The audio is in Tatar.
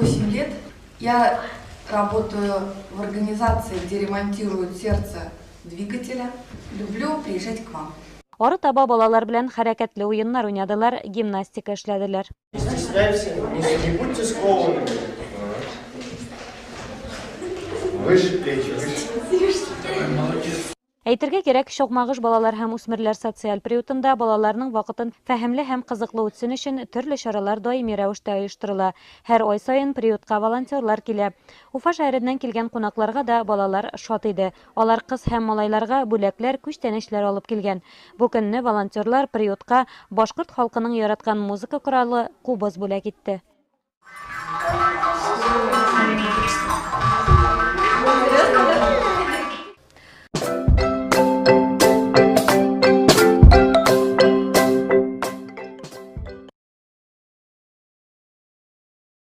8 лет. Я работаю в организации, где ремонтируют сердце двигателя. Люблю приезжать к вам. Арытаба балалар белән хәрәкәтле уеннар уйнадылар, гимнастика эшләделәр. Не стесняйся, не будьте скованными. Выше плечи, выше. Әйтергә кирәк, Чокмагыш балалар һәм үсмерләр социаль приютында балаларның вакытын фәһемле һәм кызыклы үтсен өчен төрле чаралар даими рәвештә оештырыла. Һәр ай саен приютка волонтерлар килә. Уфа шәһәреннән килгән кунакларга да балалар шат иде. Алар кыз һәм малайларга бүләкләр, күчтәнәчләр алып килгән. Бу көнне волонтерлар приютка башкорт халкының яраткан музыка коралы кубыз бүләк итте.